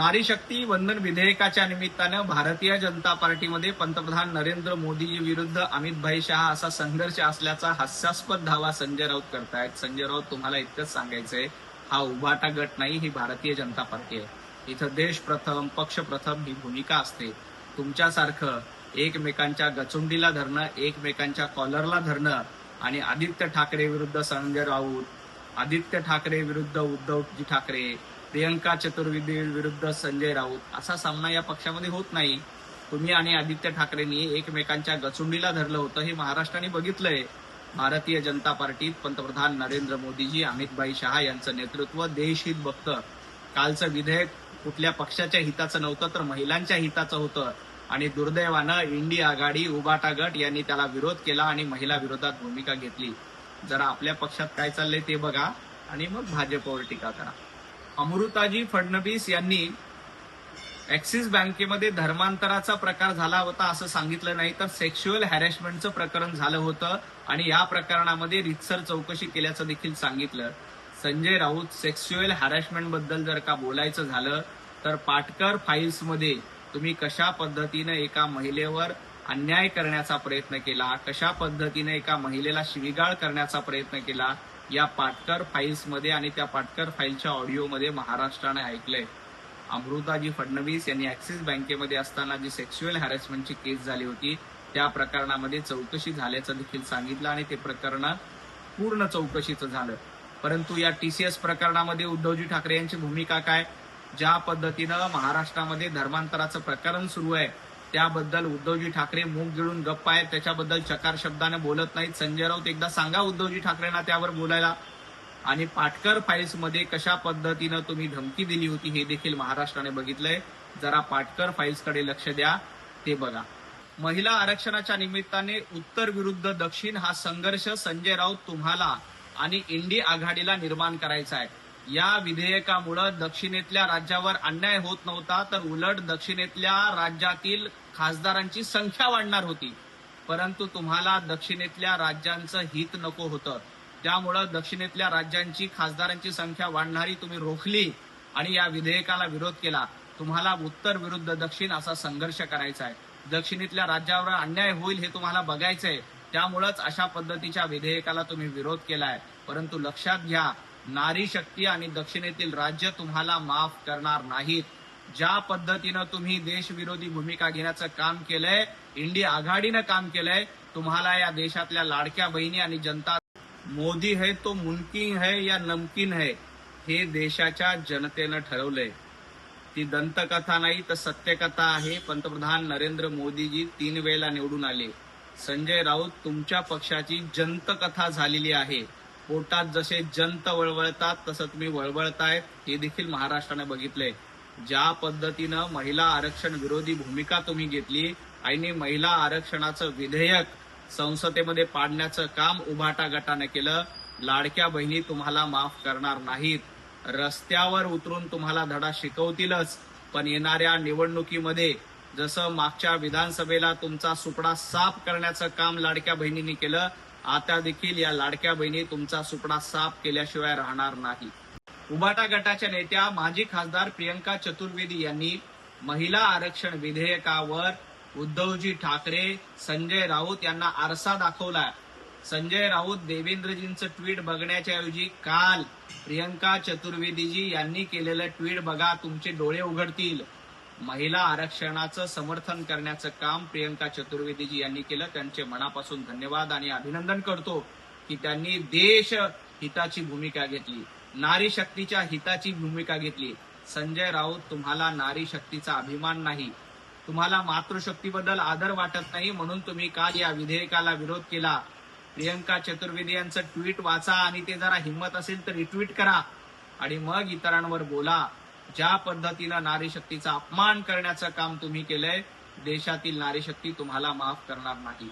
नारी शक्ती वंदन विधेयकाच्या निमित्तानं भारतीय जनता पार्टीमध्ये पंतप्रधान नरेंद्र मोदीजी विरुद्ध अमित शहा असा संघर्ष असल्याचा हास्यास्पद दावा संजय राऊत करतायत. संजय राऊत, तुम्हाला इतकंच सांगायचंय, हा उभाटा गट नाही, ही भारतीय जनता पार्टी आहे. इथं देश प्रथम पक्ष प्रथम ही भूमिका असते. तुमच्यासारखं एकमेकांच्या गचुंडीला धरणं, एकमेकांच्या कॉलरला धरणं आणि आदित्य ठाकरे विरुद्ध संजय राऊत, आदित्य ठाकरे विरुद्ध उद्धवजी ठाकरे, प्रियंका चतुर्वेदी विरुद्ध संजय राऊत असा सामना या पक्षामध्ये होत नाही. तुम्ही आणि आदित्य ठाकरेंनी एकमेकांच्या गचुंडीला धरलं होतं, हे महाराष्ट्राने बघितलंय. भारतीय जनता पार्टीत पंतप्रधान नरेंद्र मोदीजी, अमित शहा यांचं नेतृत्व देशहित बघतं. कालचं विधेयक कुठल्या पक्षाच्या हिताचं नव्हतं, तर महिलांच्या हिताचं होतं. आणि दुर्दैवानं इंडी आघाडी, उभाटा गट यांनी त्याला विरोध केला आणि महिला विरोधात भूमिका घेतली. जरा आपल्या पक्षात काय चाललंय ते बघा आणि मग भाजपवर टीका करा. अमृताजी फडणवीस यांनी ऍक्सिस बँकेमध्ये धर्मांतराचा प्रकार झाला होता असं सांगितलं नाही, तर सेक्शुअल हॅरेसमेंटचं प्रकरण झालं होतं आणि या प्रकरणामध्ये रीतसर चौकशी केल्याचं देखील सांगितलं. संजय राऊत, सेक्शुअल हॅरेसमेंट बद्दल जर का बोलायचं झालं तर पाटकर फाईल्समध्ये तुम्ही कशा पद्धतीनं एका महिलेवर अन्याय करण्याचा प्रयत्न केला, कशा पद्धतीने एका महिलेला शिवीगाळ करण्याचा प्रयत्न केला, या पाटकर फाईल्समध्ये आणि त्या पाटकर फाईलच्या ऑडिओमध्ये महाराष्ट्राने ऐकलंय. अमृताजी फडणवीस यांनी ऍक्सिस बँकेमध्ये असताना जी सेक्शुअल हॅरेसमेंटची केस झाली होती त्या प्रकरणामध्ये चौकशी झाल्याचं देखील सांगितलं आणि ते प्रकरण पूर्ण चौकशीचं झालं. परंतु या टीसीएस प्रकरणामध्ये उद्धवजी ठाकरे यांची भूमिका काय? ज्या पद्धतीनं महाराष्ट्रामध्ये धर्मांतराचं प्रकरण सुरू आहे त्याबद्दल उद्धवजी ठाकरे मूग गिळून गप्प आहेत, त्याच्याबद्दल चकार शब्दाने बोलत नाहीत. संजय राऊत, एकदा सांगा उद्धवजी ठाकरेंना त्यावर बोलायला. आणि पाटकर फाईल्समध्ये कशा पद्धतीनं तुम्ही धमकी दिली होती हे देखील महाराष्ट्राने बघितलंय. जरा पाटकर फाईल्सकडे लक्ष द्या, ते बघा. महिला आरक्षणाच्या निमित्ताने उत्तर विरुद्ध दक्षिण हा संघर्ष संजय राऊत तुम्हाला आणि इंडी आघाडीला निर्माण करायचा आहे. या विधेयकामुळे दक्षिणेतल्या राज्यावर अन्याय होत नव्हता, तर उलट दक्षिणेतल्या राज्यातील खासदारांची संख्या वाढणार होती. परंतु तुम्हाला दक्षिणेतल्या राज्यांचं हित नको होतं, त्यामुळं दक्षिणेतल्या राज्यांची खासदारांची संख्या वाढणारी तुम्ही रोखली आणि या विधेयकाला विरोध केला. तुम्हाला उत्तर विरुद्ध दक्षिण असा संघर्ष करायचा आहे. दक्षिणेतल्या राज्यावर अन्याय होईल हे तुम्हाला बघायचंय, त्यामुळंच अशा पद्धतीच्या विधेयकाला तुम्ही विरोध केलाय. परंतु लक्षात घ्या, नारी शक्ती आणि दक्षिणेतील राज्य तुम्हाला माफ करणार नाहीत. ज्या पद्धतीनं तुम्ही देशविरोधी भूमिका घेण्याचं काम केलंय, इंडी आघाडीनं काम केलंय, तुम्हाला या देशातल्या लाडक्या बहिणी आणि जनता, मोदी है तो मुमकिन है या नमकीन है, हे देशाच्या जनतेनं ठरवलंय. ती दंतकथा नाही तर सत्यकथा आहे. पंतप्रधान नरेंद्र मोदीजी 3 वेळेला निवडून आले. संजय राऊत, तुमच्या पक्षाची जंतकथा झालेली आहे. पोटात जसे जंत वळवळतात तसं तुम्ही वळवळतायत, हे देखील महाराष्ट्राने बघितलंय. ज्या पद्धतीनं महिला आरक्षण विरोधी भूमिका तुम्ही घेतली आणि महिला आरक्षणाचं विधेयक संसदेमध्ये पाडण्याचं काम उभाटा गटाने केलं, लाडक्या बहिणी तुम्हाला माफ करणार नाहीत. रस्त्यावर उतरून तुम्हाला धडा शिकवतीलच, पण येणाऱ्या निवडणुकीमध्ये जसं मागच्या विधानसभेला तुमचा सुपडा साफ करण्याचं काम लाडक्या बहिणींनी केलं, आता देखील या लाडक्या बहिणी तुमचा सुपडा साफ केल्याशिवाय राहणार नाही. उभाटा गटाच्या नेत्या माजी खासदार प्रियंका चतुर्वेदी यांनी महिला आरक्षण विधेयकावर उद्धवजी ठाकरे, संजय राऊत यांना आरसा दाखवला. संजय राऊत देवेंद्रजींचं ट्विट बघण्याच्या ऐवजी काल प्रियंका चतुर्वेदीजी यांनी केलेलं ट्विट बघा, तुमचे डोळे उघडतील. महिला आरक्षणाचं समर्थन करण्याचं काम प्रियंका चतुर्वेदीजी यांनी केलं. त्यांचे मनापासून धन्यवाद आणि अभिनंदन करतो की त्यांनी देश हिताची भूमिका घेतली, नारी शक्तीच्या हिताची भूमिका घेतली. संजय राऊत, तुम्हाला नारी शक्तीचा अभिमान नाही, तुम्हाला मातृशक्तीबद्दल आदर वाटत नाही, म्हणून तुम्ही काल या विधेयकाला विरोध केला. प्रियंका चतुर्वेदी यांचं ट्विट वाचा आणि ते जरा हिंमत असेल तर रिट्विट करा आणि मग इतरांवर बोला. ज्या पद्धतीनं नारी शक्तीचा अपमान करण्याचं काम तुम्ही केलंय, देशातील नारी शक्ती तुम्हाला माफ करणार नाही.